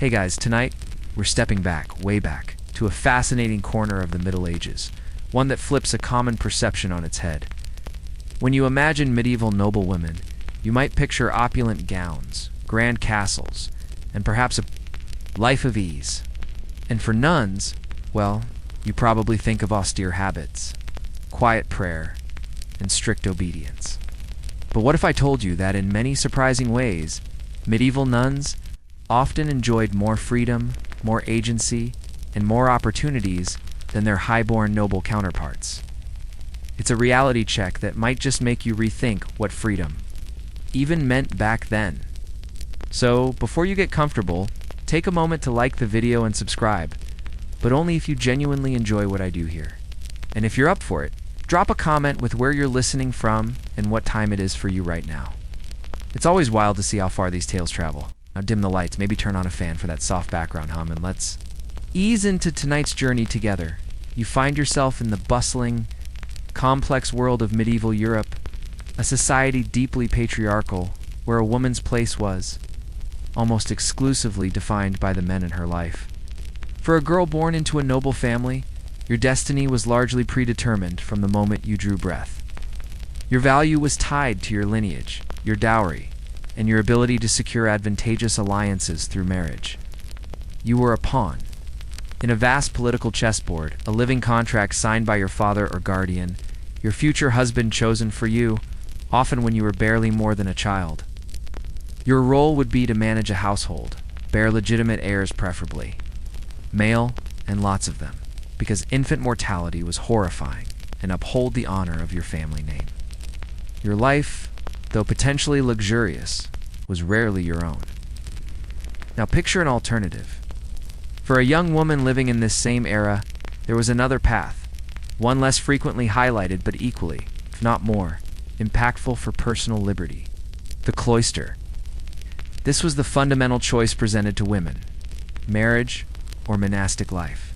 Hey guys, tonight we're stepping back, way back, to a fascinating corner of the Middle Ages, one that flips a common perception on its head. When you imagine medieval noblewomen, you might picture opulent gowns, grand castles, and perhaps a life of ease. And for nuns, well, you probably think of austere habits, quiet prayer, and strict obedience. But what if I told you that in many surprising ways, medieval nuns often enjoyed more freedom, more agency, and more opportunities than their high-born noble counterparts? It's a reality check that might just make you rethink what freedom even meant back then. So, before you get comfortable, take a moment to like the video and subscribe, but only if you genuinely enjoy what I do here. And if you're up for it, drop a comment with where you're listening from and what time it is for you right now. It's always wild to see how far these tales travel. Now dim the lights, maybe turn on a fan for that soft background hum, and let's ease into tonight's journey together. You find yourself in the bustling, complex world of medieval Europe, a society deeply patriarchal, where a woman's place was almost exclusively defined by the men in her life. For a girl born into a noble family, your destiny was largely predetermined from the moment you drew breath. Your value was tied to your lineage, your dowry, and your ability to secure advantageous alliances through marriage. You were a pawn in a vast political chessboard, a living contract signed by your father or guardian, your future husband chosen for you, often when you were barely more than a child. Your role would be to manage a household, bear legitimate heirs preferably, male and lots of them, because infant mortality was horrifying, and uphold the honor of your family name. Your life, though potentially luxurious, was rarely your own. Now picture an alternative. For a young woman living in this same era, there was another path, one less frequently highlighted but equally, if not more, impactful for personal liberty: the cloister. This was the fundamental choice presented to women: marriage or monastic life.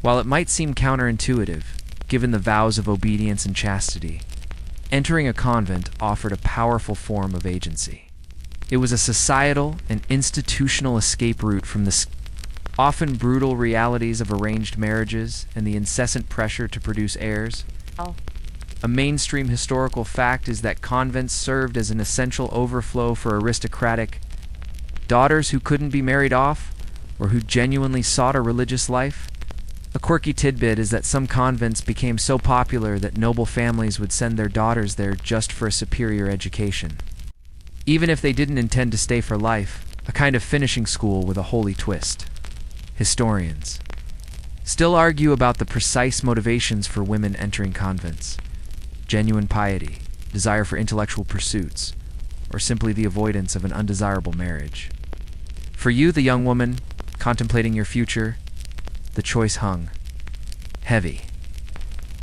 While it might seem counterintuitive, given the vows of obedience and chastity, entering a convent offered a powerful form of agency. It was a societal and institutional escape route from the often brutal realities of arranged marriages and the incessant pressure to produce heirs. A mainstream historical fact is that convents served as an essential overflow for aristocratic daughters who couldn't be married off or who genuinely sought a religious life. A quirky tidbit is that some convents became so popular that noble families would send their daughters there just for a superior education, even if they didn't intend to stay for life, a kind of finishing school with a holy twist. Historians still argue about the precise motivations for women entering convents: genuine piety, desire for intellectual pursuits, or simply the avoidance of an undesirable marriage. For you, the young woman contemplating your future, the choice hung heavy.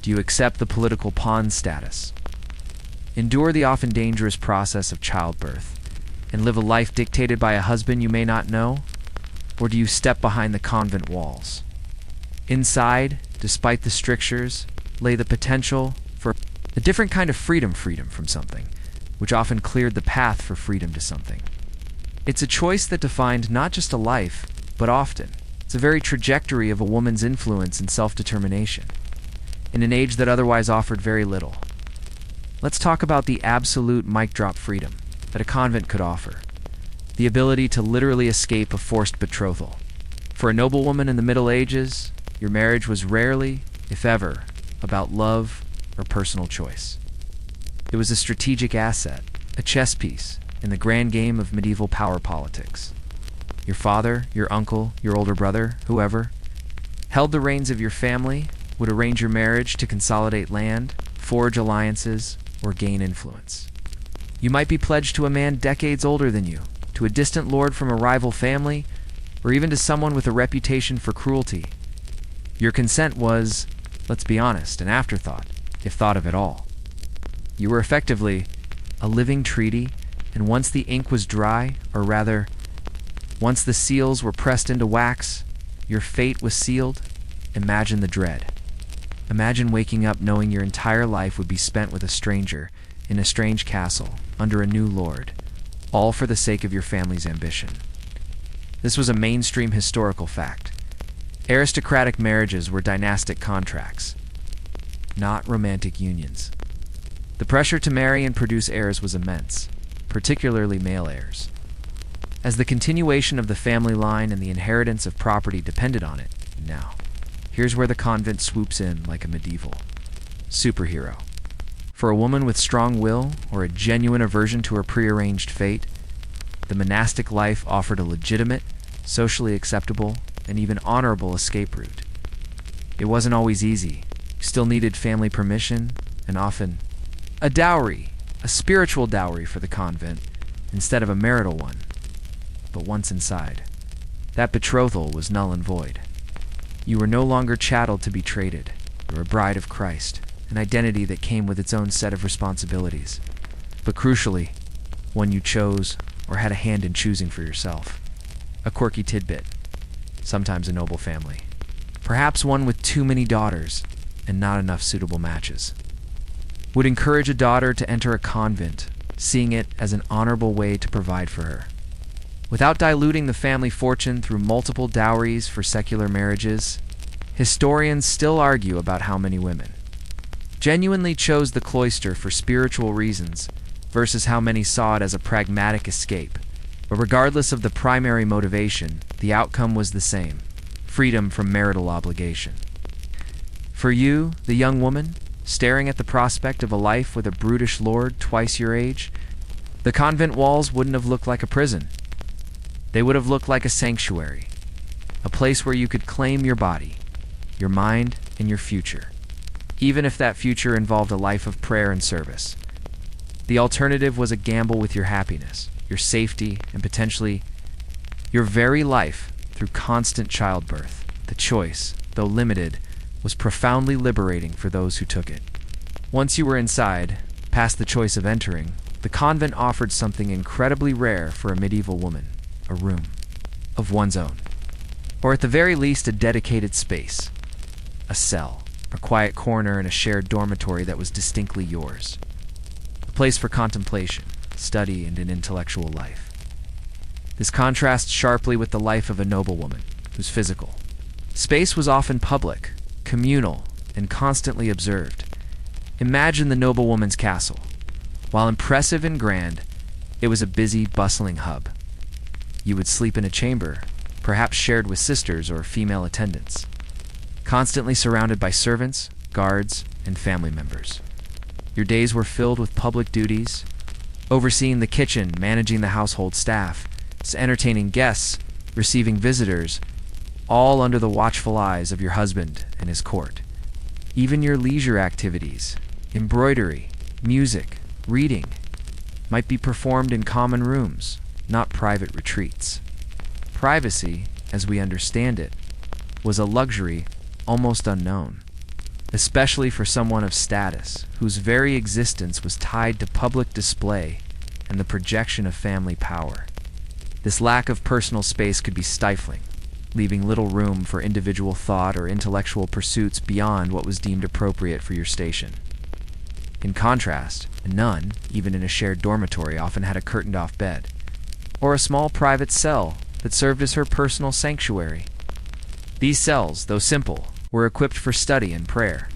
Do you accept the political pawn status, endure the often dangerous process of childbirth, and live a life dictated by a husband you may not know? Or do you step behind the convent walls? Inside, despite the strictures, lay the potential for a different kind of freedom from something, which often cleared the path for freedom to something. It's a choice that defined not just a life, but often it's a very trajectory of a woman's influence and self-determination, in an age that otherwise offered very little. Let's talk about the absolute mic-drop freedom that a convent could offer: the ability to literally escape a forced betrothal. For a noblewoman in the Middle Ages, your marriage was rarely, if ever, about love or personal choice. It was a strategic asset, a chess piece, in the grand game of medieval power politics. Your father, your uncle, your older brother, whoever, held the reins of your family, would arrange your marriage to consolidate land, forge alliances, or gain influence. You might be pledged to a man decades older than you, to a distant lord from a rival family, or even to someone with a reputation for cruelty. Your consent was, let's be honest, an afterthought, if thought of at all. You were effectively a living treaty, and once the ink was dry, or rather, once the seals were pressed into wax, your fate was sealed. Imagine the dread. Imagine waking up knowing your entire life would be spent with a stranger, in a strange castle, under a new lord, all for the sake of your family's ambition. This was a mainstream historical fact. Aristocratic marriages were dynastic contracts, not romantic unions. The pressure to marry and produce heirs was immense, particularly male heirs. As the continuation of the family line and the inheritance of property depended on it. Now, here's where the convent swoops in like a medieval superhero. For a woman with strong will or a genuine aversion to her prearranged fate, the monastic life offered a legitimate, socially acceptable, and even honorable escape route. It wasn't always easy. You still needed family permission, and often a dowry, a spiritual dowry for the convent, instead of a marital one. But once inside, that betrothal was null and void. You were no longer chattel to be traded. You were a bride of Christ, an identity that came with its own set of responsibilities. But crucially, one you chose or had a hand in choosing for yourself. A quirky tidbit, sometimes a noble family. Perhaps one with too many daughters and not enough suitable matches. Would encourage a daughter to enter a convent, seeing it as an honorable way to provide for her. Without diluting the family fortune through multiple dowries for secular marriages, historians still argue about how many women genuinely chose the cloister for spiritual reasons versus how many saw it as a pragmatic escape. But regardless of the primary motivation, the outcome was the same: freedom from marital obligation. For you, the young woman, staring at the prospect of a life with a brutish lord twice your age, the convent walls wouldn't have looked like a prison. They would have looked like a sanctuary, a place where you could claim your body, your mind, and your future, even if that future involved a life of prayer and service. The alternative was a gamble with your happiness, your safety, and potentially your very life through constant childbirth. The choice, though limited, was profoundly liberating for those who took it. Once you were inside, past the choice of entering, the convent offered something incredibly rare for a medieval woman: a room of one's own. Or at the very least, a dedicated space. A cell, a quiet corner in a shared dormitory that was distinctly yours. A place for contemplation, study, and an intellectual life. This contrasts sharply with the life of a noblewoman, whose physical space was often public, communal, and constantly observed. Imagine the noblewoman's castle. While impressive and grand, it was a busy, bustling hub. You would sleep in a chamber, perhaps shared with sisters or female attendants, constantly surrounded by servants, guards, and family members. Your days were filled with public duties, overseeing the kitchen, managing the household staff, entertaining guests, receiving visitors, all under the watchful eyes of your husband and his court. Even your leisure activities, embroidery, music, reading, might be performed in common rooms, not private retreats. Privacy, as we understand it, was a luxury almost unknown, especially for someone of status whose very existence was tied to public display and the projection of family power. This lack of personal space could be stifling, leaving little room for individual thought or intellectual pursuits beyond what was deemed appropriate for your station. In contrast, a nun, even in a shared dormitory, often had a curtained-off bed, or a small private cell that served as her personal sanctuary. These cells, though simple, were equipped for study and prayer.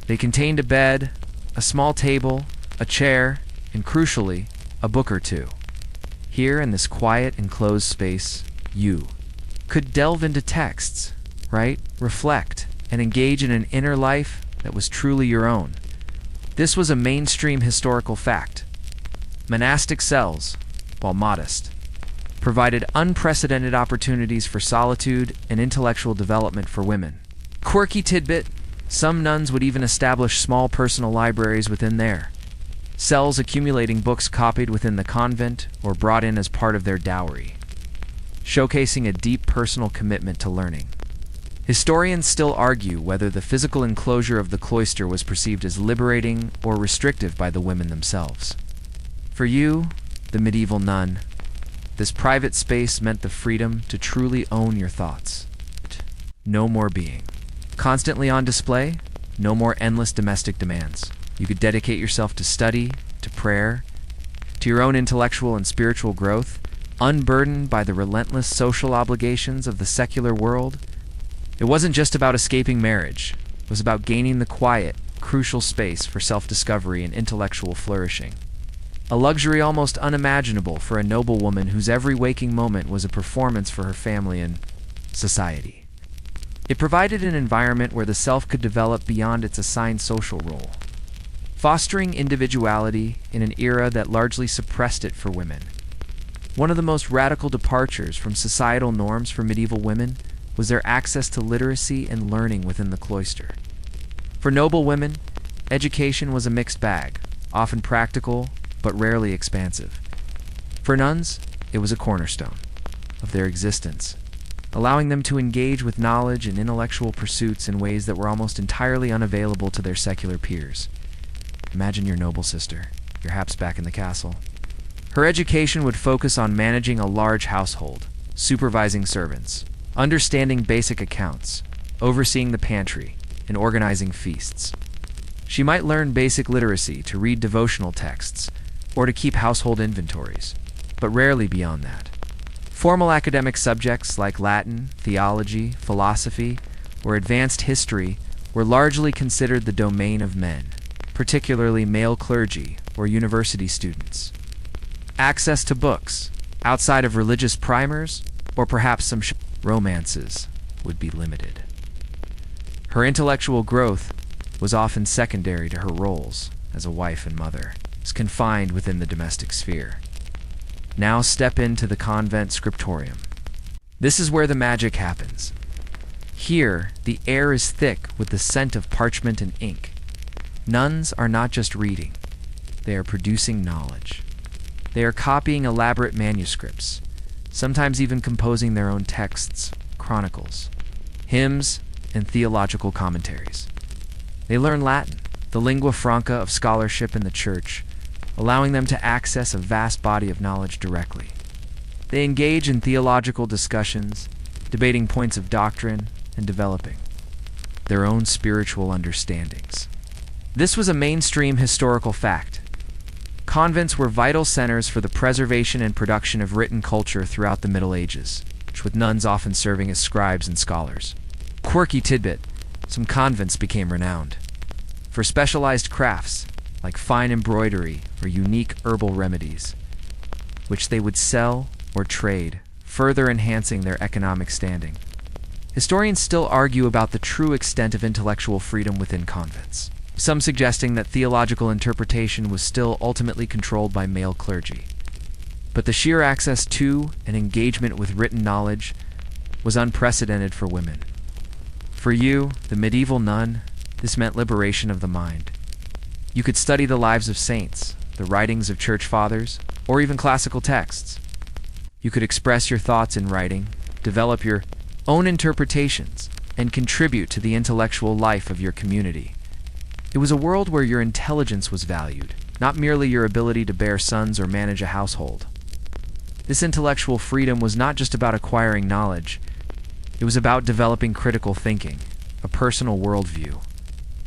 They contained a bed, a small table, a chair, and crucially, a book or two. Here, in this quiet, enclosed space, you could delve into texts, write, reflect, and engage in an inner life that was truly your own. This was a mainstream historical fact. Monastic cells, while modest, provided unprecedented opportunities for solitude and intellectual development for women. Quirky tidbit: some nuns would even establish small personal libraries within there, cells accumulating books copied within the convent or brought in as part of their dowry, showcasing a deep personal commitment to learning. Historians still argue whether the physical enclosure of the cloister was perceived as liberating or restrictive by the women themselves. For you, the medieval nun, this private space meant the freedom to truly own your thoughts. No more being constantly on display, no more endless domestic demands. You could dedicate yourself to study, to prayer, to your own intellectual and spiritual growth, unburdened by the relentless social obligations of the secular world. It wasn't just about escaping marriage. It was about gaining the quiet, crucial space for self-discovery and intellectual flourishing. A luxury almost unimaginable for a noblewoman whose every waking moment was a performance for her family and society. It provided an environment where the self could develop beyond its assigned social role, fostering individuality in an era that largely suppressed it for women. One of the most radical departures from societal norms for medieval women was their access to literacy and learning within the cloister. For noblewomen, education was a mixed bag, often practical but rarely expansive. For nuns, it was a cornerstone of their existence, allowing them to engage with knowledge and intellectual pursuits in ways that were almost entirely unavailable to their secular peers. Imagine your noble sister, your haps back in the castle. Her education would focus on managing a large household, supervising servants, understanding basic accounts, overseeing the pantry, and organizing feasts. She might learn basic literacy to read devotional texts or to keep household inventories, but rarely beyond that. Formal academic subjects like Latin, theology, philosophy, or advanced history were largely considered the domain of men, particularly male clergy or university students. Access to books, outside of religious primers, or perhaps some romances, would be limited. Her intellectual growth was often secondary to her roles as a wife and mother, confined within the domestic sphere. Now step into the convent scriptorium. This is where the magic happens. Here, the air is thick with the scent of parchment and ink. Nuns are not just reading. They are producing knowledge. They are copying elaborate manuscripts, sometimes even composing their own texts, chronicles, hymns, and theological commentaries. They learn Latin, the lingua franca of scholarship in the church, allowing them to access a vast body of knowledge directly. They engage in theological discussions, debating points of doctrine, and developing their own spiritual understandings. This was a mainstream historical fact. Convents were vital centers for the preservation and production of written culture throughout the Middle Ages, with nuns often serving as scribes and scholars. Quirky tidbit, some convents became renowned for specialized crafts like fine embroidery or unique herbal remedies, which they would sell or trade, further enhancing their economic standing. Historians still argue about the true extent of intellectual freedom within convents, some suggesting that theological interpretation was still ultimately controlled by male clergy. But the sheer access to and engagement with written knowledge was unprecedented for women. For you, the medieval nun, this meant liberation of the mind. You could study the lives of saints, the writings of church fathers, or even classical texts. You could express your thoughts in writing, develop your own interpretations, and contribute to the intellectual life of your community. It was a world where your intelligence was valued, not merely your ability to bear sons or manage a household. This intellectual freedom was not just about acquiring knowledge. It was about developing critical thinking, a personal worldview,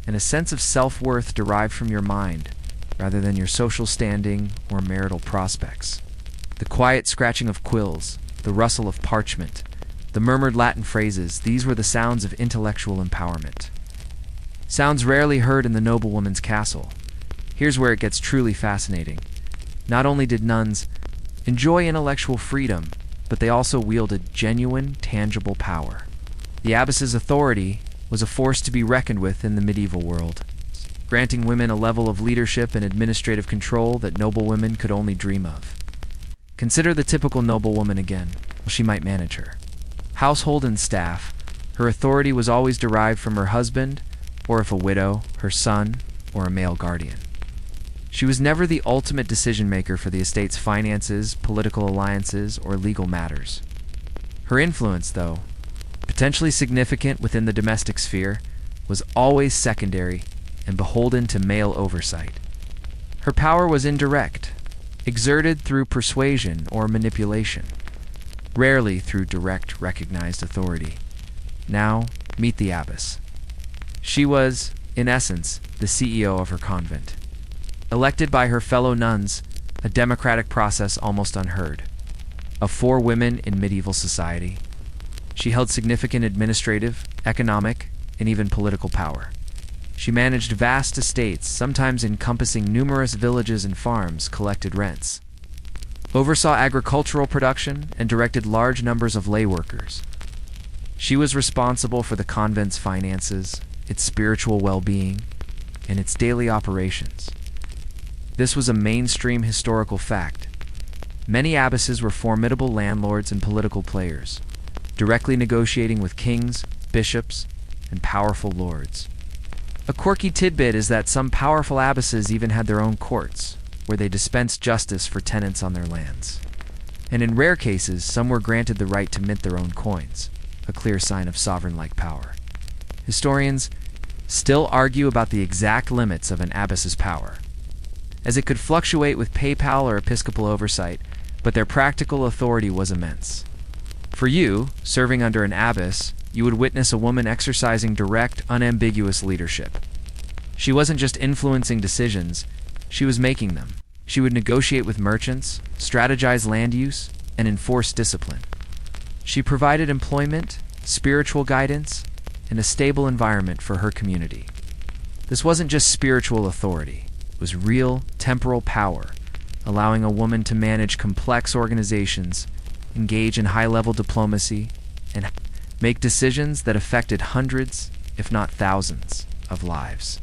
and a sense of self-worth derived from your mind, rather than your social standing or marital prospects. The quiet scratching of quills, the rustle of parchment, the murmured Latin phrases, these were the sounds of intellectual empowerment. Sounds rarely heard in the noblewoman's castle. Here's where it gets truly fascinating. Not only did nuns enjoy intellectual freedom, but they also wielded genuine, tangible power. The abbess's authority was a force to be reckoned with in the medieval world, granting women a level of leadership and administrative control that noblewomen could only dream of. Consider the typical noblewoman again. Well, she might manage her household and staff. Her authority was always derived from her husband, or if a widow, her son, or a male guardian. She was never the ultimate decision-maker for the estate's finances, political alliances, or legal matters. Her influence, though, potentially significant within the domestic sphere, was always secondary and beholden to male oversight. Her power was indirect, exerted through persuasion or manipulation, rarely through direct recognized authority. Now, meet the abbess. She was, in essence, the CEO of her convent. Elected by her fellow nuns, a democratic process almost unheard. of 4 women in medieval society. She held significant administrative, economic, and even political power. She managed vast estates, sometimes encompassing numerous villages and farms, collected rents, oversaw agricultural production, and directed large numbers of lay workers. She was responsible for the convent's finances, its spiritual well-being, and its daily operations. This was a mainstream historical fact. Many abbesses were formidable landlords and political players, directly negotiating with kings, bishops, and powerful lords. A quirky tidbit is that some powerful abbesses even had their own courts, where they dispensed justice for tenants on their lands. And in rare cases, some were granted the right to mint their own coins, a clear sign of sovereign-like power. Historians still argue about the exact limits of an abbess's power, as it could fluctuate with papal or episcopal oversight, but their practical authority was immense. For you, serving under an abbess, you would witness a woman exercising direct, unambiguous leadership. She wasn't just influencing decisions, she was making them. She would negotiate with merchants, strategize land use, and enforce discipline. She provided employment, spiritual guidance, and a stable environment for her community. This wasn't just spiritual authority, it was real, temporal power, allowing a woman to manage complex organizations, engage in high-level diplomacy, and make decisions that affected hundreds, if not thousands, of lives.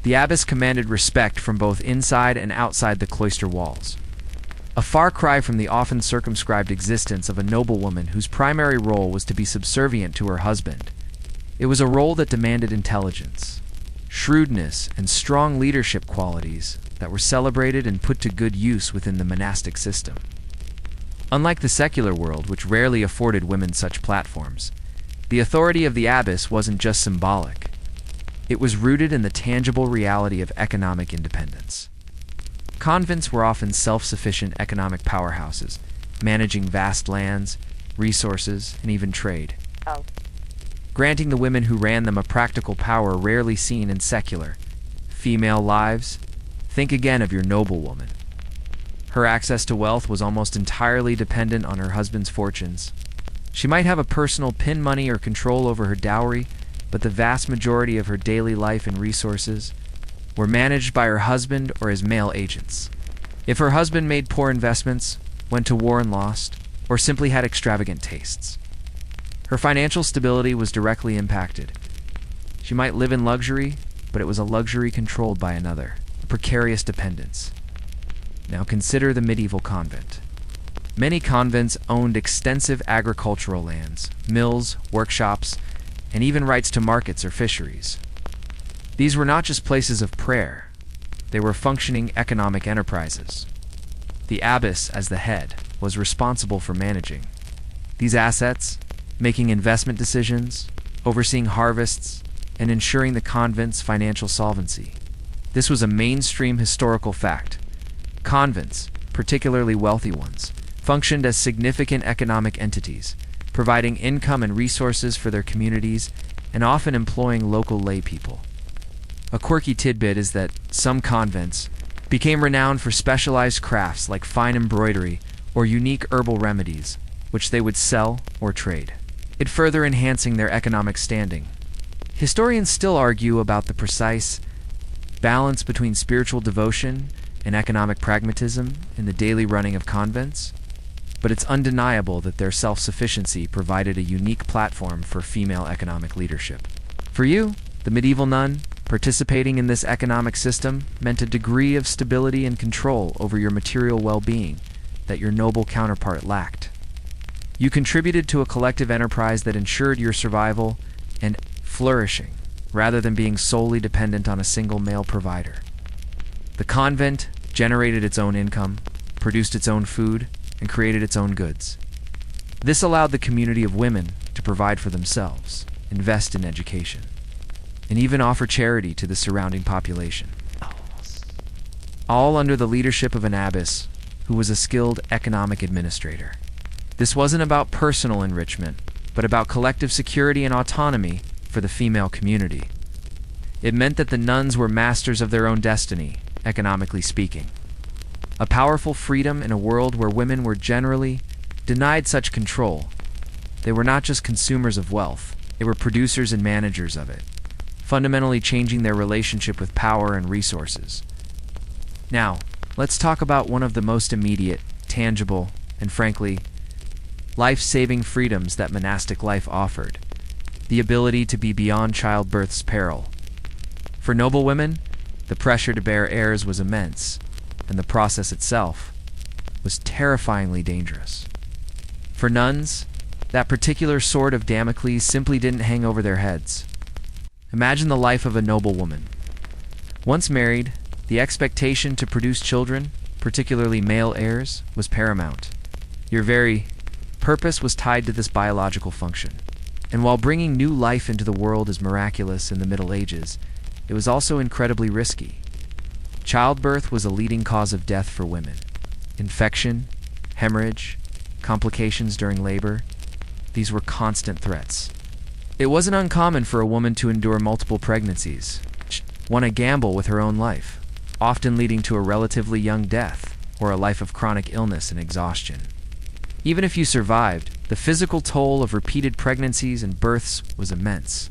The abbess commanded respect from both inside and outside the cloister walls. A far cry from the often circumscribed existence of a noblewoman whose primary role was to be subservient to her husband. It was a role that demanded intelligence, shrewdness, and strong leadership qualities that were celebrated and put to good use within the monastic system. Unlike the secular world, which rarely afforded women such platforms, the authority of the abbess wasn't just symbolic. It was rooted in the tangible reality of economic independence. Convents were often self-sufficient economic powerhouses, managing vast lands, resources, and even trade, granting the women who ran them a practical power rarely seen in secular, female lives. Think again of your noblewoman. Her access to wealth was almost entirely dependent on her husband's fortunes. She might have a personal pin money or control over her dowry, but the vast majority of her daily life and resources were managed by her husband or his male agents. If her husband made poor investments, went to war and lost, or simply had extravagant tastes, her financial stability was directly impacted. She might live in luxury, but it was a luxury controlled by another, a precarious dependence. Now consider the medieval convent. Many convents owned extensive agricultural lands, mills, workshops, and even rights to markets or fisheries. These were not just places of prayer, they were functioning economic enterprises. The abbess, as the head, was responsible for managing these assets, making investment decisions, overseeing harvests, and ensuring the convent's financial solvency. This was a mainstream historical fact. Convents, particularly wealthy ones, functioned as significant economic entities, providing income and resources for their communities and often employing local lay people. A quirky tidbit is that some convents became renowned for specialized crafts like fine embroidery or unique herbal remedies, which they would sell or trade, it further enhancing their economic standing. Historians still argue about the precise balance between spiritual devotion and economic pragmatism in the daily running of convents, but it's undeniable that their self-sufficiency provided a unique platform for female economic leadership. For you, the medieval nun, participating in this economic system meant a degree of stability and control over your material well-being that your noble counterpart lacked. You contributed to a collective enterprise that ensured your survival and flourishing, rather than being solely dependent on a single male provider. The convent generated its own income, produced its own food, and created its own goods. This allowed the community of women to provide for themselves, invest in education, and even offer charity to the surrounding population. All under the leadership of an abbess who was a skilled economic administrator. This wasn't about personal enrichment, but about collective security and autonomy for the female community. It meant that the nuns were masters of their own destiny, economically speaking. A powerful freedom in a world where women were generally denied such control, they were not just consumers of wealth, they were producers and managers of it, fundamentally changing their relationship with power and resources. Now, let's talk about one of the most immediate, tangible, and frankly, life-saving freedoms that monastic life offered: the ability to be beyond childbirth's peril. For noblewomen, the pressure to bear heirs was immense, and the process itself was terrifyingly dangerous. For nuns, that particular sword of Damocles simply didn't hang over their heads. Imagine the life of a noblewoman. Once married, the expectation to produce children, particularly male heirs, was paramount. Your very purpose was tied to this biological function. And while bringing new life into the world is miraculous in the Middle Ages, it was also incredibly risky. Childbirth was a leading cause of death for women. Infection, hemorrhage, complications during labor, these were constant threats. It wasn't uncommon for a woman to endure multiple pregnancies, one a gamble with her own life, often leading to a relatively young death or a life of chronic illness and exhaustion. Even if you survived, the physical toll of repeated pregnancies and births was immense,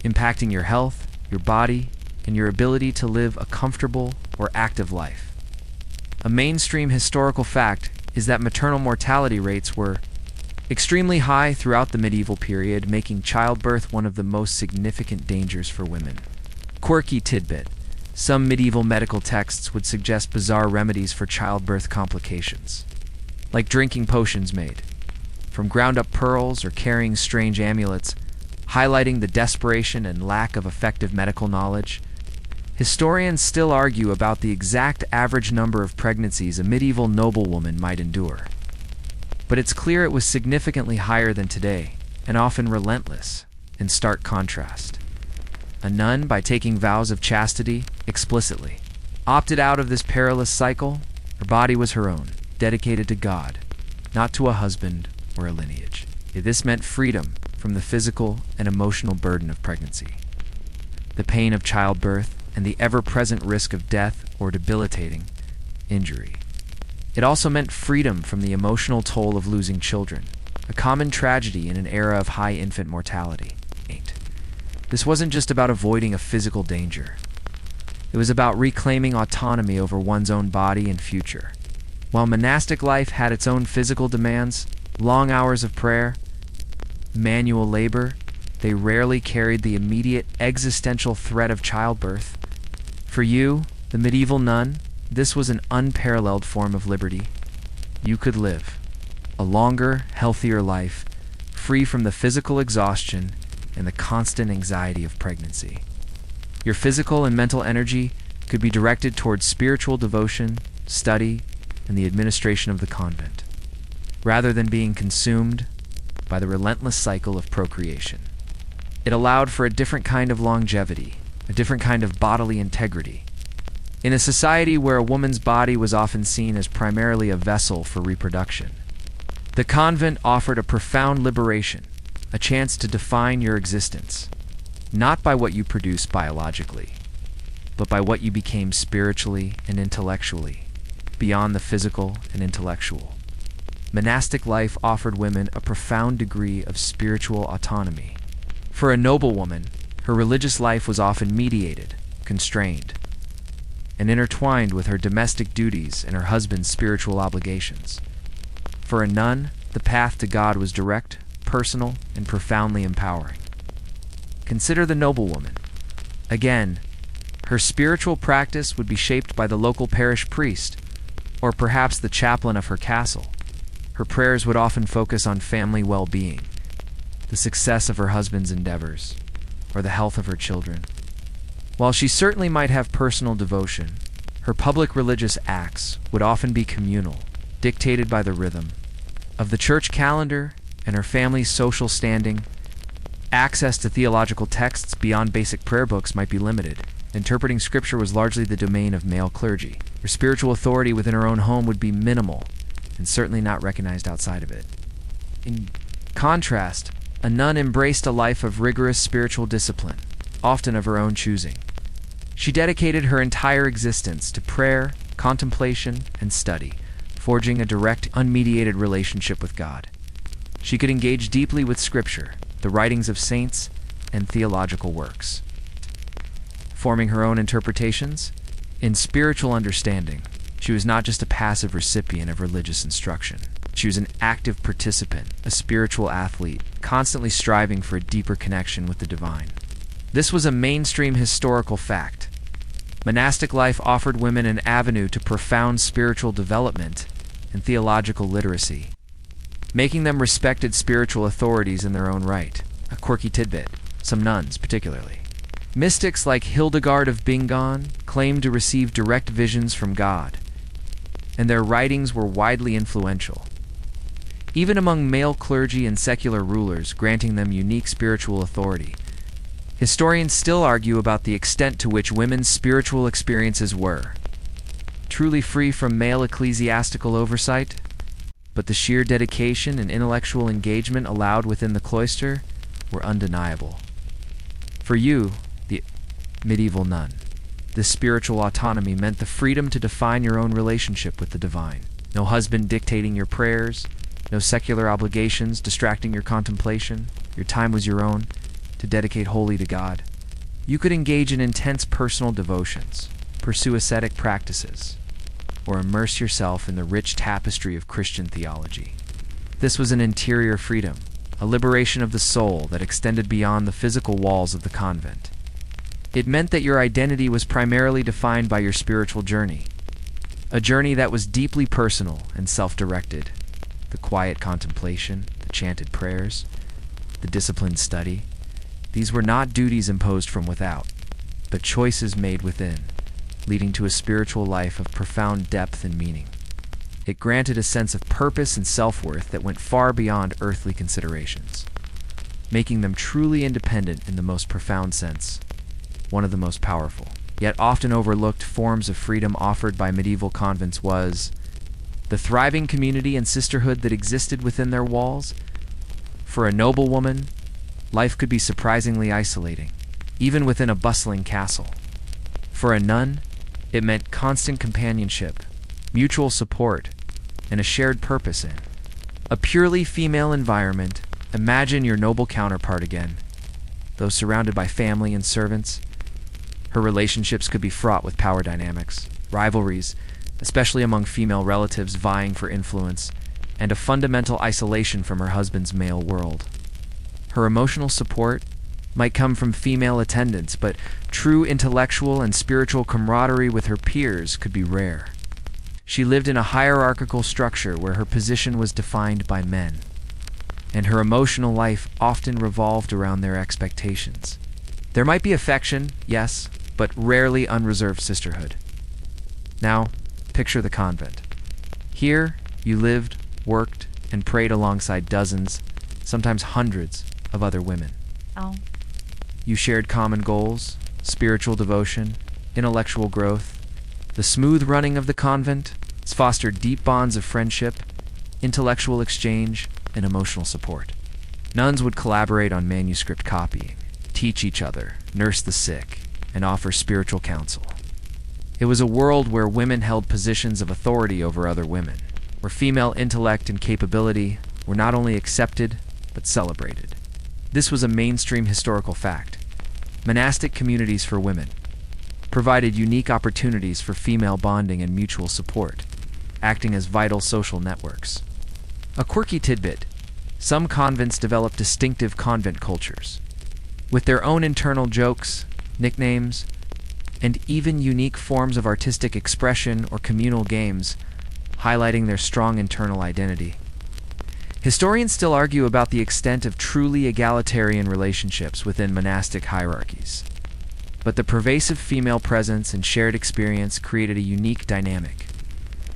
impacting your health, your body, and your ability to live a comfortable or active life. A mainstream historical fact is that maternal mortality rates were extremely high throughout the medieval period, making childbirth one of the most significant dangers for women. Quirky tidbit: some medieval medical texts would suggest bizarre remedies for childbirth complications, like drinking potions made from ground-up pearls or carrying strange amulets, highlighting the desperation and lack of effective medical knowledge. Historians still argue about the exact average number of pregnancies a medieval noblewoman might endure. But it's clear it was significantly higher than today, and often relentless, in stark contrast. A nun, by taking vows of chastity explicitly, opted out of this perilous cycle. Her body was her own, dedicated to God, not to a husband or a lineage. This meant freedom from the physical and emotional burden of pregnancy, the pain of childbirth, and the ever-present risk of death or debilitating injury. It also meant freedom from the emotional toll of losing children, a common tragedy in an era of high infant mortality. This wasn't just about avoiding a physical danger. It was about reclaiming autonomy over one's own body and future. While monastic life had its own physical demands, long hours of prayer, manual labor, they rarely carried the immediate existential threat of childbirth. For you, the medieval nun, this was an unparalleled form of liberty. You could live a longer, healthier life, free from the physical exhaustion and the constant anxiety of pregnancy. Your physical and mental energy could be directed towards spiritual devotion, study, and the administration of the convent, rather than being consumed by the relentless cycle of procreation. It allowed for a different kind of longevity, a different kind of bodily integrity. In a society where a woman's body was often seen as primarily a vessel for reproduction, the convent offered a profound liberation, a chance to define your existence, not by what you produced biologically, but by what you became spiritually and intellectually, beyond the physical and intellectual. Monastic life offered women a profound degree of spiritual autonomy. For a noblewoman, her religious life was often mediated, constrained, and intertwined with her domestic duties and her husband's spiritual obligations. For a nun, the path to God was direct, personal, and profoundly empowering. Consider the noblewoman. Again, her spiritual practice would be shaped by the local parish priest, or perhaps the chaplain of her castle. Her prayers would often focus on family well-being, the success of her husband's endeavors, or the health of her children. While she certainly might have personal devotion, her public religious acts would often be communal, dictated by the rhythm of the church calendar and her family's social standing. Access to theological texts beyond basic prayer books might be limited. Interpreting scripture was largely the domain of male clergy. Her spiritual authority within her own home would be minimal, and certainly not recognized outside of it. In contrast, a nun embraced a life of rigorous spiritual discipline, often of her own choosing. She dedicated her entire existence to prayer, contemplation, and study, forging a direct, unmediated relationship with God. She could engage deeply with Scripture, the writings of saints, and theological works, forming her own interpretations. In spiritual understanding, she was not just a passive recipient of religious instruction. She was an active participant, a spiritual athlete, constantly striving for a deeper connection with the divine. This was a mainstream historical fact. Monastic life offered women an avenue to profound spiritual development and theological literacy, making them respected spiritual authorities in their own right. A quirky tidbit: some nuns, particularly mystics like Hildegard of Bingen, claimed to receive direct visions from God, and their writings were widely influential, even among male clergy and secular rulers, granting them unique spiritual authority. Historians still argue about the extent to which women's spiritual experiences were truly free from male ecclesiastical oversight, but the sheer dedication and intellectual engagement allowed within the cloister were undeniable. For you, the medieval nun, this spiritual autonomy meant the freedom to define your own relationship with the divine. No husband dictating your prayers, no secular obligations distracting your contemplation. Your time was your own, to dedicate wholly to God. You could engage in intense personal devotions, pursue ascetic practices, or immerse yourself in the rich tapestry of Christian theology. This was an interior freedom, a liberation of the soul that extended beyond the physical walls of the convent. It meant that your identity was primarily defined by your spiritual journey, a journey that was deeply personal and self-directed. The quiet contemplation, the chanted prayers, the disciplined study, these were not duties imposed from without, but choices made within, leading to a spiritual life of profound depth and meaning. It granted a sense of purpose and self-worth that went far beyond earthly considerations, making them truly independent in the most profound sense. One of the most powerful, yet often overlooked forms of freedom offered by medieval convents was the thriving community and sisterhood that existed within their walls. For a noblewoman, life could be surprisingly isolating, even within a bustling castle. For a nun, it meant constant companionship, mutual support, and a shared purpose in a purely female environment. Imagine your noble counterpart again, though surrounded by family and servants. Her relationships could be fraught with power dynamics, rivalries, especially among female relatives vying for influence, and a fundamental isolation from her husband's male world. Her emotional support might come from female attendants, but true intellectual and spiritual camaraderie with her peers could be rare. She lived in a hierarchical structure where her position was defined by men, and her emotional life often revolved around their expectations. There might be affection, yes, but rarely unreserved sisterhood. Now, picture the convent. Here, you lived, worked, and prayed alongside dozens, sometimes hundreds, of other women. Oh. You shared common goals, spiritual devotion, intellectual growth. The smooth running of the convent has fostered deep bonds of friendship, intellectual exchange, and emotional support. Nuns would collaborate on manuscript copying, teach each other, nurse the sick, and offer spiritual counsel. It was a world where women held positions of authority over other women, where female intellect and capability were not only accepted, but celebrated. This was a mainstream historical fact. Monastic communities for women provided unique opportunities for female bonding and mutual support, acting as vital social networks. A quirky tidbit: some convents developed distinctive convent cultures, with their own internal jokes, nicknames, and even unique forms of artistic expression or communal games, highlighting their strong internal identity. Historians still argue about the extent of truly egalitarian relationships within monastic hierarchies, but the pervasive female presence and shared experience created a unique dynamic.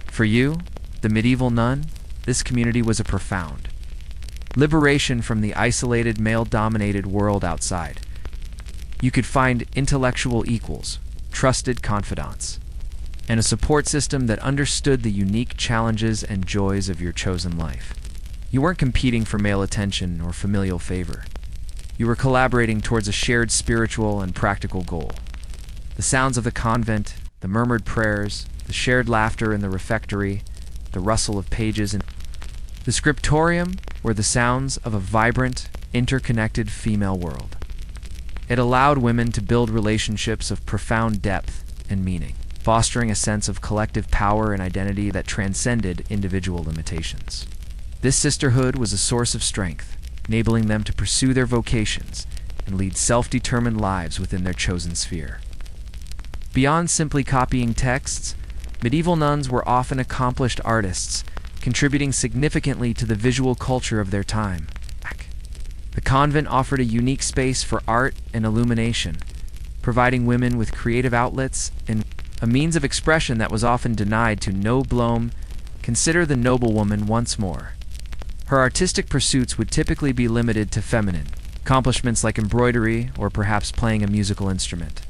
For you, the medieval nun, this community was a profound liberation from the isolated male-dominated world outside. You could find intellectual equals, trusted confidants, and a support system that understood the unique challenges and joys of your chosen life. You weren't competing for male attention or familial favor. You were collaborating towards a shared spiritual and practical goal. The sounds of the convent, the murmured prayers, the shared laughter in the refectory, the rustle of pages, and the scriptorium were the sounds of a vibrant, interconnected female world. It allowed women to build relationships of profound depth and meaning, fostering a sense of collective power and identity that transcended individual limitations. This sisterhood was a source of strength, enabling them to pursue their vocations and lead self-determined lives within their chosen sphere. Beyond simply copying texts, medieval nuns were often accomplished artists, contributing significantly to the visual culture of their time. The convent offered a unique space for art and illumination, providing women with creative outlets and a means of expression that was often denied to noblewomen. Consider the noblewoman once more. Her artistic pursuits would typically be limited to feminine accomplishments like embroidery or perhaps playing a musical instrument.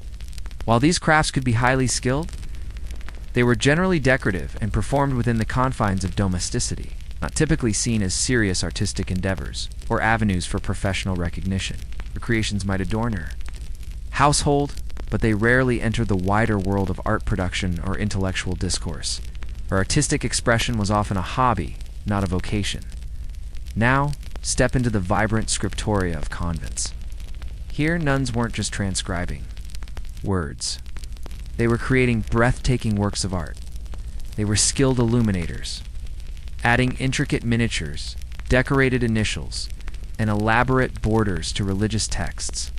While these crafts could be highly skilled, they were generally decorative and performed within the confines of domesticity, not typically seen as serious artistic endeavors or avenues for professional recognition. Her creations might adorn her household, but they rarely entered the wider world of art production or intellectual discourse. Her artistic expression was often a hobby, not a vocation. Now, step into the vibrant scriptoria of convents. Here, nuns weren't just transcribing words. They were creating breathtaking works of art. They were skilled illuminators, adding intricate miniatures, decorated initials, and elaborate borders to religious texts.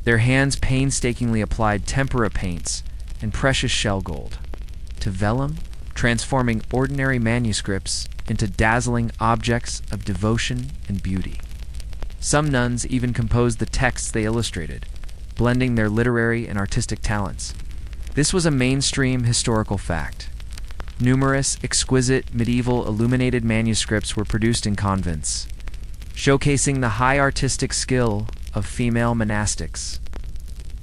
Their hands painstakingly applied tempera paints and precious shell gold to vellum, transforming ordinary manuscripts into dazzling objects of devotion and beauty. Some nuns even composed the texts they illustrated, blending their literary and artistic talents. This was a mainstream historical fact. Numerous, exquisite, medieval illuminated manuscripts were produced in convents, showcasing the high artistic skill of female monastics.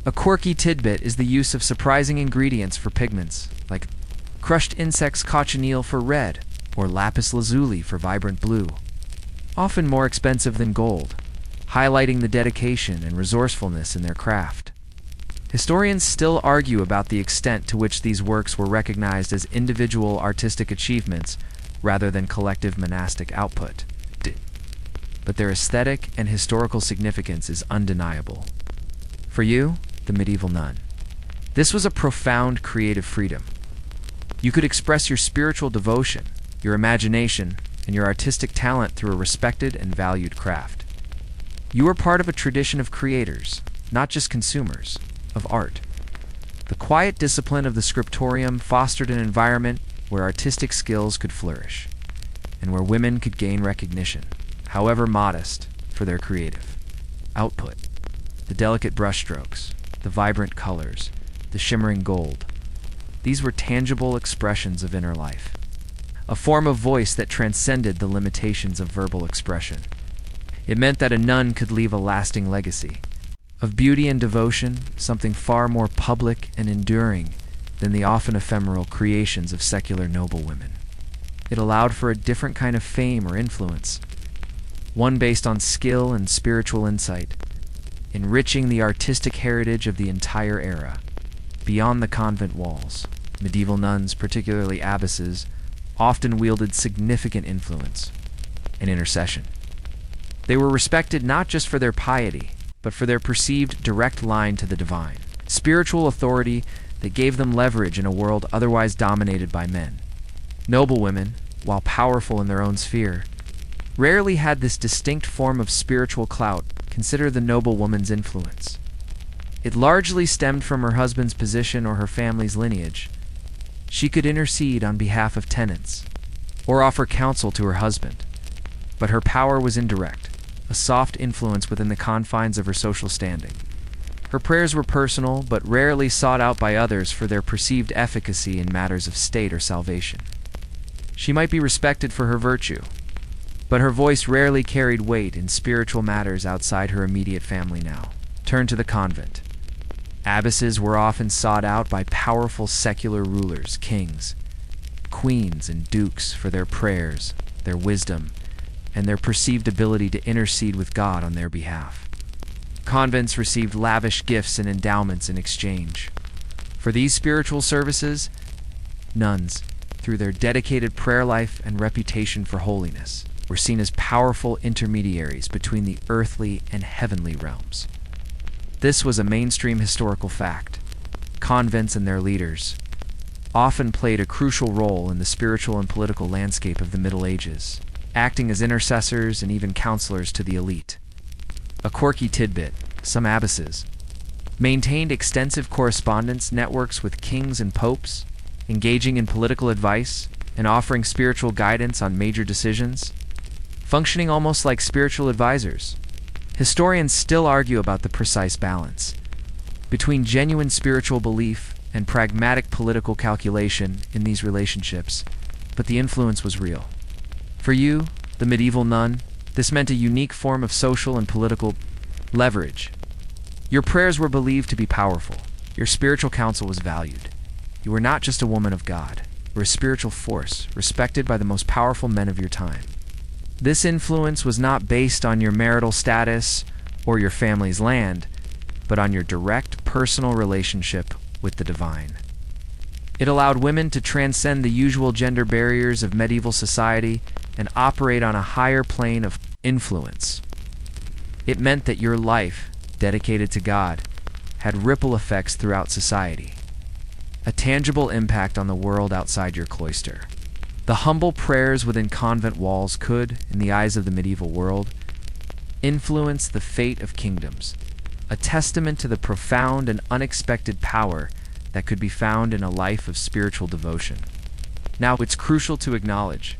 A quirky tidbit is the use of surprising ingredients for pigments, like crushed insects cochineal for red, or lapis lazuli for vibrant blue, often more expensive than gold, highlighting the dedication and resourcefulness in their craft. Historians still argue about the extent to which these works were recognized as individual artistic achievements rather than collective monastic output. But their aesthetic and historical significance is undeniable. For you, the medieval nun, this was a profound creative freedom. You could express your spiritual devotion, your imagination, and your artistic talent through a respected and valued craft. You were part of a tradition of creators, not just consumers, of art. The quiet discipline of the scriptorium fostered an environment where artistic skills could flourish, and where women could gain recognition, however modest, for their creative output. The delicate brushstrokes, the vibrant colors, the shimmering gold, these were tangible expressions of inner life, a form of voice that transcended the limitations of verbal expression. It meant that a nun could leave a lasting legacy of beauty and devotion, something far more public and enduring than the often ephemeral creations of secular noblewomen. It allowed for a different kind of fame or influence, one based on skill and spiritual insight, enriching the artistic heritage of the entire era. Beyond the convent walls, medieval nuns, particularly abbesses, often wielded significant influence and intercession. They were respected not just for their piety, but for their perceived direct line to the divine, spiritual authority that gave them leverage in a world otherwise dominated by men. Noblewomen, while powerful in their own sphere, rarely had this distinct form of spiritual clout. Consider the noblewoman's influence. It largely stemmed from her husband's position or her family's lineage. She could intercede on behalf of tenants, or offer counsel to her husband, but her power was indirect, a soft influence within the confines of her social standing. Her prayers were personal, but rarely sought out by others for their perceived efficacy in matters of state or salvation. She might be respected for her virtue, but her voice rarely carried weight in spiritual matters outside her immediate family now. Turn to the convent. Abbesses were often sought out by powerful secular rulers, kings, queens, and dukes for their prayers, their wisdom, and their perceived ability to intercede with God on their behalf. Convents received lavish gifts and endowments in exchange. For these spiritual services, nuns, through their dedicated prayer life and reputation for holiness, were seen as powerful intermediaries between the earthly and heavenly realms. This was a mainstream historical fact. Convents and their leaders often played a crucial role in the spiritual and political landscape of the Middle Ages, acting as intercessors and even counselors to the elite. A quirky tidbit: some abbesses maintained extensive correspondence networks with kings and popes, engaging in political advice and offering spiritual guidance on major decisions, functioning almost like spiritual advisors. Historians still argue about the precise balance between genuine spiritual belief and pragmatic political calculation in these relationships, but the influence was real. For you, the medieval nun, this meant a unique form of social and political leverage. Your prayers were believed to be powerful. Your spiritual counsel was valued. You were not just a woman of God. You were a spiritual force, respected by the most powerful men of your time. This influence was not based on your marital status or your family's land, but on your direct personal relationship with the divine. It allowed women to transcend the usual gender barriers of medieval society and operate on a higher plane of influence. It meant that your life, dedicated to God, had ripple effects throughout society, a tangible impact on the world outside your cloister. The humble prayers within convent walls could, in the eyes of the medieval world, influence the fate of kingdoms, a testament to the profound and unexpected power that could be found in a life of spiritual devotion. Now, it's crucial to acknowledge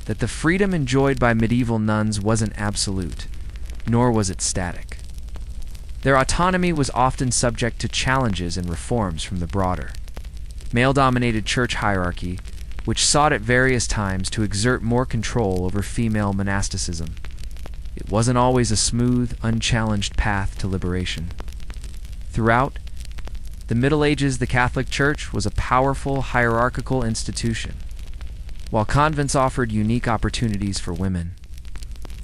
that the freedom enjoyed by medieval nuns wasn't absolute, nor was it static. Their autonomy was often subject to challenges and reforms from the broader, male-dominated church hierarchy, which sought at various times to exert more control over female monasticism. It wasn't always a smooth, unchallenged path to liberation. Throughout the Middle Ages, the Catholic Church was a powerful, hierarchical institution. While convents offered unique opportunities for women,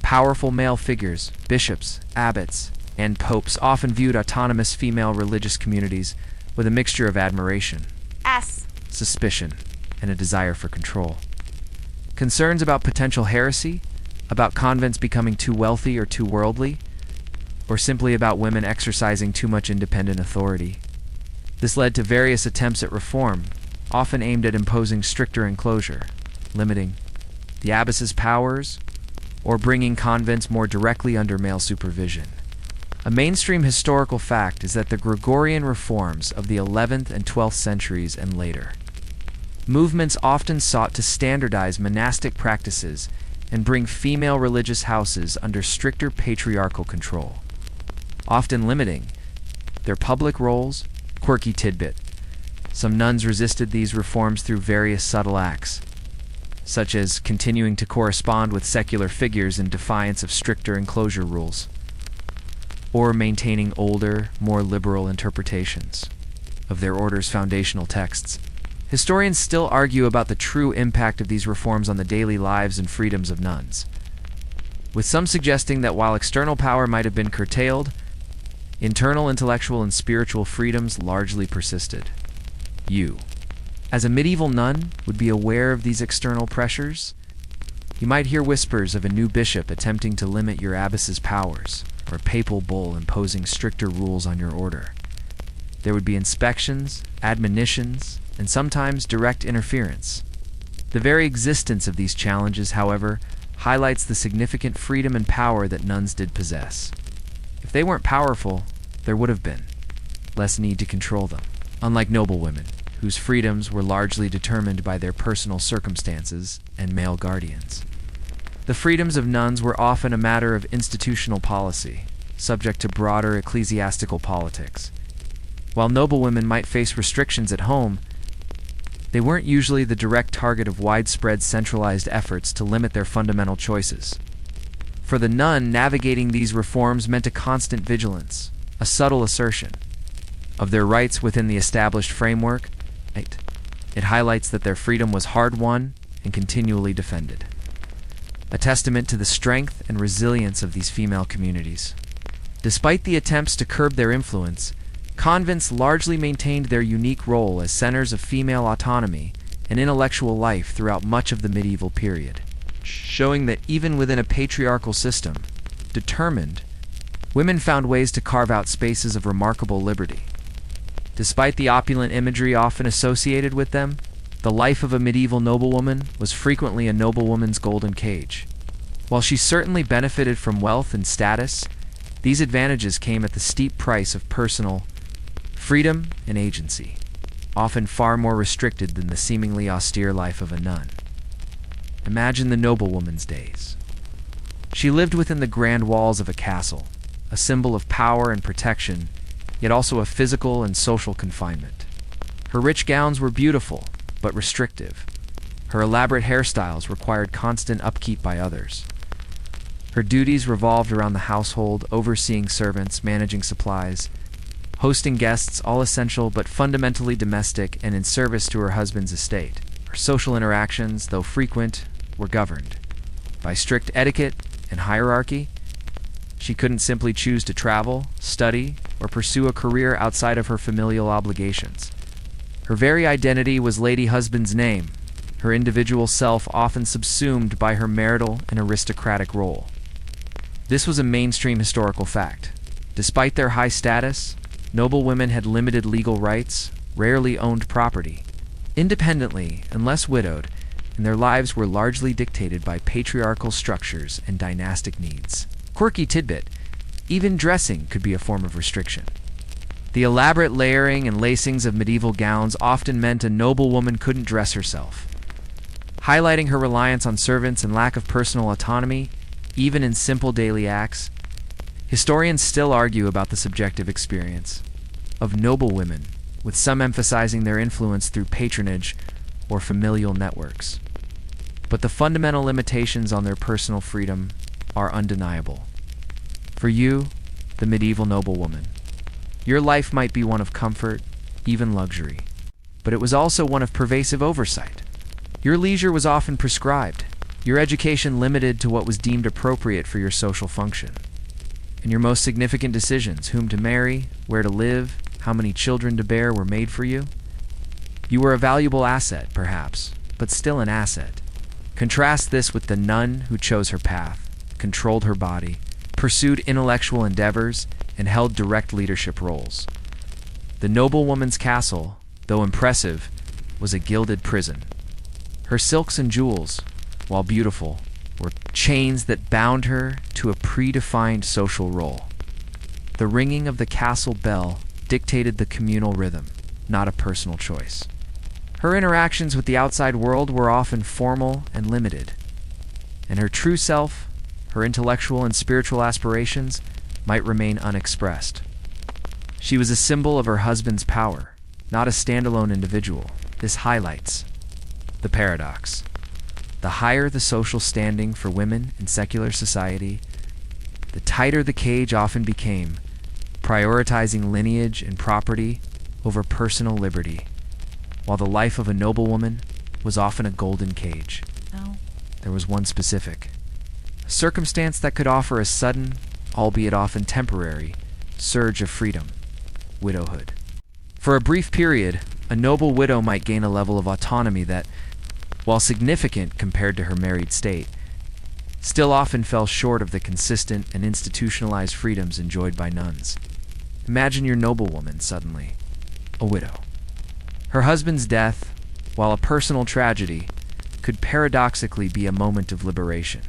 powerful male figures, bishops, abbots, and popes often viewed autonomous female religious communities with a mixture of admiration, suspicion, and a desire for control. Concerns about potential heresy, about convents becoming too wealthy or too worldly, or simply about women exercising too much independent authority. This led to various attempts at reform, often aimed at imposing stricter enclosure, limiting the abbess's powers, or bringing convents more directly under male supervision. A mainstream historical fact is that the Gregorian reforms of the 11th and 12th centuries and later movements often sought to standardize monastic practices and bring female religious houses under stricter patriarchal control, often limiting their public roles. Quirky tidbit: some nuns resisted these reforms through various subtle acts, such as continuing to correspond with secular figures in defiance of stricter enclosure rules, or maintaining older, more liberal interpretations of their order's foundational texts. Historians still argue about the true impact of these reforms on the daily lives and freedoms of nuns, with some suggesting that while external power might have been curtailed, internal intellectual and spiritual freedoms largely persisted. You, as a medieval nun, would be aware of these external pressures. You might hear whispers of a new bishop attempting to limit your abbess's powers, or a papal bull imposing stricter rules on your order. There would be inspections, admonitions, and sometimes direct interference. The very existence of these challenges, however, highlights the significant freedom and power that nuns did possess. If they weren't powerful, there would have been less need to control them. Unlike noblewomen, whose freedoms were largely determined by their personal circumstances and male guardians, the freedoms of nuns were often a matter of institutional policy, subject to broader ecclesiastical politics. While noblewomen might face restrictions at home, they weren't usually the direct target of widespread centralized efforts to limit their fundamental choices. For the nun, navigating these reforms meant a constant vigilance, a subtle assertion of their rights within the established framework. It highlights that their freedom was hard-won and continually defended, a testament to the strength and resilience of these female communities. Despite the attempts to curb their influence, convents largely maintained their unique role as centers of female autonomy and intellectual life throughout much of the medieval period, showing that even within a patriarchal system, determined, women found ways to carve out spaces of remarkable liberty. Despite the opulent imagery often associated with them, the life of a medieval noblewoman was frequently a noblewoman's golden cage. While she certainly benefited from wealth and status, these advantages came at the steep price of personal freedom and agency, often far more restricted than the seemingly austere life of a nun. Imagine the noblewoman's days. She lived within the grand walls of a castle, a symbol of power and protection, yet also of physical and social confinement. Her rich gowns were beautiful, but restrictive. Her elaborate hairstyles required constant upkeep by others. Her duties revolved around the household, overseeing servants, managing supplies, hosting guests, all essential but fundamentally domestic and in service to her husband's estate. Her social interactions, though frequent, were governed by strict etiquette and hierarchy. She couldn't simply choose to travel, study, or pursue a career outside of her familial obligations. Her very identity was lady husband's name, her individual self often subsumed by her marital and aristocratic role. This was a mainstream historical fact. Despite their high status, noblewomen had limited legal rights, rarely owned property, independently, unless widowed, and their lives were largely dictated by patriarchal structures and dynastic needs. Quirky tidbit: even dressing could be a form of restriction. The elaborate layering and lacings of medieval gowns often meant a noblewoman couldn't dress herself, highlighting her reliance on servants and lack of personal autonomy, even in simple daily acts. Historians still argue about the subjective experience of noblewomen, with some emphasizing their influence through patronage or familial networks. But the fundamental limitations on their personal freedom are undeniable. For you, the medieval noblewoman, your life might be one of comfort, even luxury, but it was also one of pervasive oversight. Your leisure was often prescribed, your education limited to what was deemed appropriate for your social function, and your most significant decisions, whom to marry, where to live, how many children to bear, were made for you. You were a valuable asset, perhaps, but still an asset. Contrast this with the nun who chose her path, controlled her body, pursued intellectual endeavors, and held direct leadership roles. The noblewoman's castle, though impressive, was a gilded prison. Her silks and jewels, while beautiful, were chains that bound her to a predefined social role. The ringing of the castle bell dictated the communal rhythm, not a personal choice. Her interactions with the outside world were often formal and limited, and her true self, her intellectual and spiritual aspirations, might remain unexpressed. She was a symbol of her husband's power, not a standalone individual. This highlights the paradox. The higher the social standing for women in secular society, the tighter the cage often became, prioritizing lineage and property over personal liberty, while the life of a noblewoman was often a golden cage. No. There was one specific, a circumstance that could offer a sudden, albeit often temporary, surge of freedom: widowhood. For a brief period, a noble widow might gain a level of autonomy that, while significant compared to her married state, still often fell short of the consistent and institutionalized freedoms enjoyed by nuns. Imagine your noblewoman suddenly a widow. Her husband's death, while a personal tragedy, could paradoxically be a moment of liberation.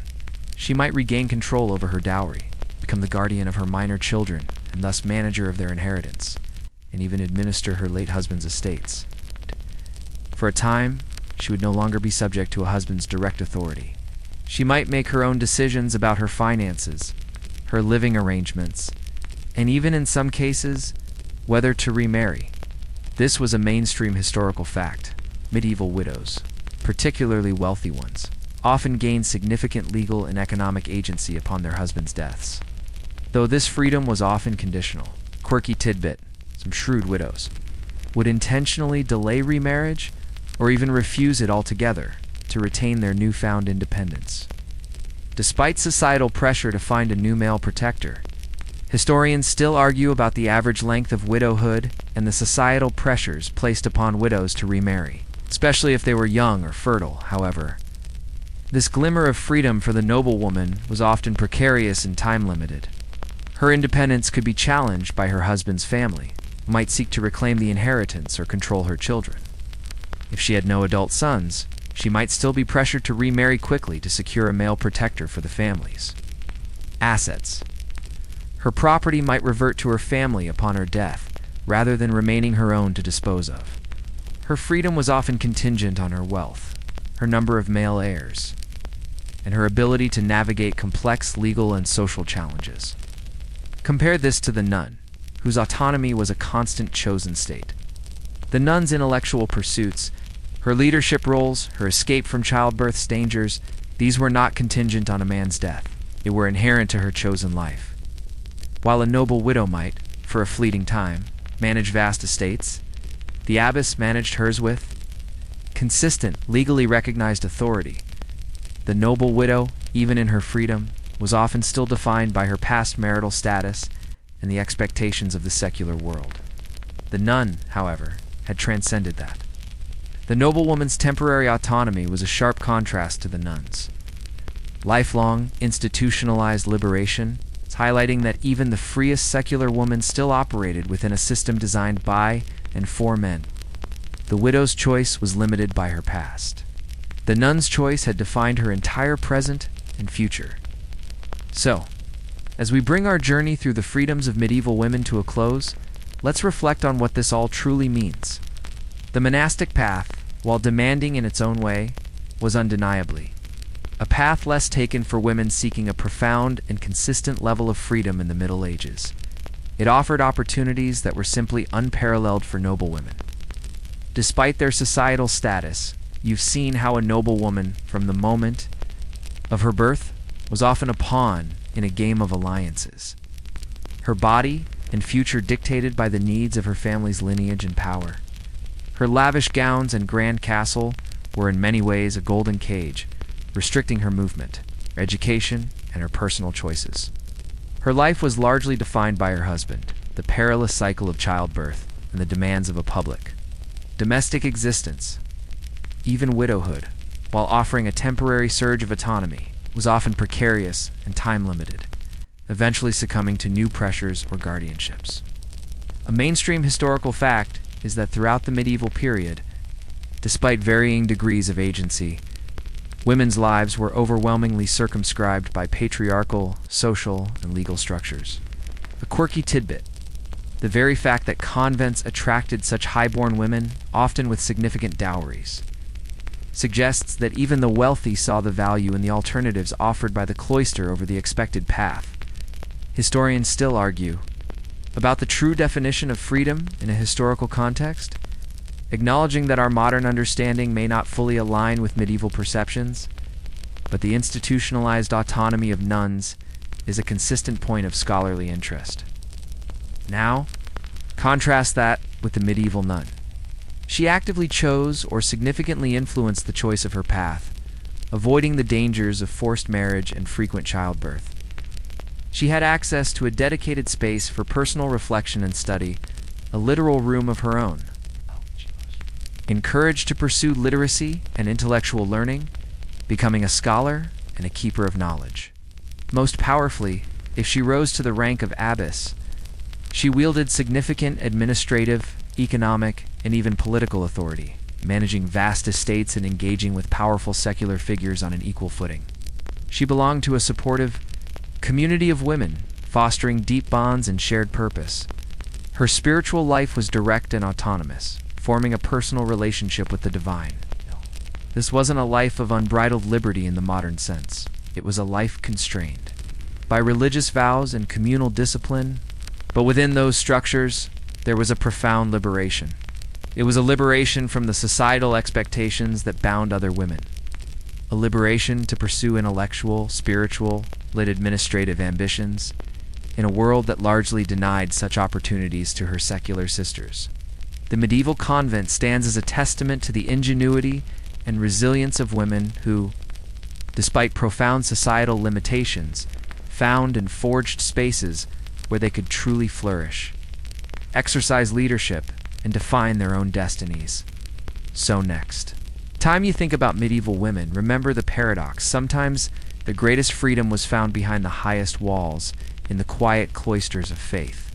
She might regain control over her dowry, become the guardian of her minor children, and thus manager of their inheritance, and even administer her late husband's estates. For a time, she would no longer be subject to a husband's direct authority. She might make her own decisions about her finances, her living arrangements, and even in some cases, whether to remarry. This was a mainstream historical fact. Medieval widows, particularly wealthy ones, often gained significant legal and economic agency upon their husbands' deaths. Though this freedom was often conditional. Quirky tidbit: some shrewd widows would intentionally delay remarriage or even refuse it altogether to retain their newfound independence. Despite societal pressure to find a new male protector, historians still argue about the average length of widowhood and the societal pressures placed upon widows to remarry. especially if they were young or fertile, however. This glimmer of freedom for the noblewoman was often precarious and time-limited. Her independence could be challenged by her husband's family, who might seek to reclaim the inheritance or control her children. If she had no adult sons, she might still be pressured to remarry quickly to secure a male protector for the families. Assets. Her property might revert to her family upon her death, rather than remaining her own to dispose of. Her freedom was often contingent on her wealth, her number of male heirs, and her ability to navigate complex legal and social challenges. Compare this to the nun, whose autonomy was a constant chosen state. The nun's intellectual pursuits, her leadership roles, her escape from childbirth's dangers, these were not contingent on a man's death. They were inherent to her chosen life. While a noble widow might, for a fleeting time, manage vast estates, the abbess managed hers with consistent, legally recognized authority. The noble widow, even in her freedom, was often still defined by her past marital status and the expectations of the secular world. The nun, however, had transcended that. The noblewoman's temporary autonomy was a sharp contrast to the nun's. Lifelong, institutionalized liberation, highlighting that even the freest secular woman still operated within a system designed by and for men. The widow's choice was limited by her past. The nun's choice had defined her entire present and future. So, as we bring our journey through the freedoms of medieval women to a close, let's reflect on what this all truly means. The monastic path, while demanding in its own way, was undeniably a path less taken for women seeking a profound and consistent level of freedom in the Middle Ages. It offered opportunities that were simply unparalleled for noblewomen. Despite their societal status, you've seen how a noblewoman, from the moment of her birth, was often a pawn in a game of alliances. Her body and future dictated by the needs of her family's lineage and power. Her lavish gowns and grand castle were in many ways a golden cage, restricting her movement, her education, and her personal choices. Her life was largely defined by her husband, the perilous cycle of childbirth, and the demands of a public domestic existence. Even widowhood, while offering a temporary surge of autonomy, was often precarious and time-limited, eventually succumbing to new pressures or guardianships. A mainstream historical fact is that throughout the medieval period, despite varying degrees of agency, women's lives were overwhelmingly circumscribed by patriarchal, social, and legal structures. A quirky tidbit: the very fact that convents attracted such high-born women, often with significant dowries, suggests that even the wealthy saw the value in the alternatives offered by the cloister over the expected path. Historians still argue about the true definition of freedom in a historical context, acknowledging that our modern understanding may not fully align with medieval perceptions, but the institutionalized autonomy of nuns is a consistent point of scholarly interest. Now, contrast that with the medieval nun. She actively chose or significantly influenced the choice of her path, avoiding the dangers of forced marriage and frequent childbirth. She had access to a dedicated space for personal reflection and study, a literal room of her own. Encouraged to pursue literacy and intellectual learning, becoming a scholar and a keeper of knowledge. Most powerfully, if she rose to the rank of abbess, she wielded significant administrative, economic, and even political authority, managing vast estates and engaging with powerful secular figures on an equal footing. She belonged to a supportive community of women, fostering deep bonds and shared purpose. Her spiritual life was direct and autonomous, forming a personal relationship with the divine. This wasn't a life of unbridled liberty in the modern sense. It was a life constrained by religious vows and communal discipline, but within those structures, there was a profound liberation. It was a liberation from the societal expectations that bound other women. A liberation to pursue intellectual, spiritual, and administrative ambitions in a world that largely denied such opportunities to her secular sisters. The medieval convent stands as a testament to the ingenuity and resilience of women who, despite profound societal limitations, found and forged spaces where they could truly flourish, exercise leadership, and define their own destinies. So next time you think about medieval women, remember the paradox. Sometimes the greatest freedom was found behind the highest walls, in the quiet cloisters of faith.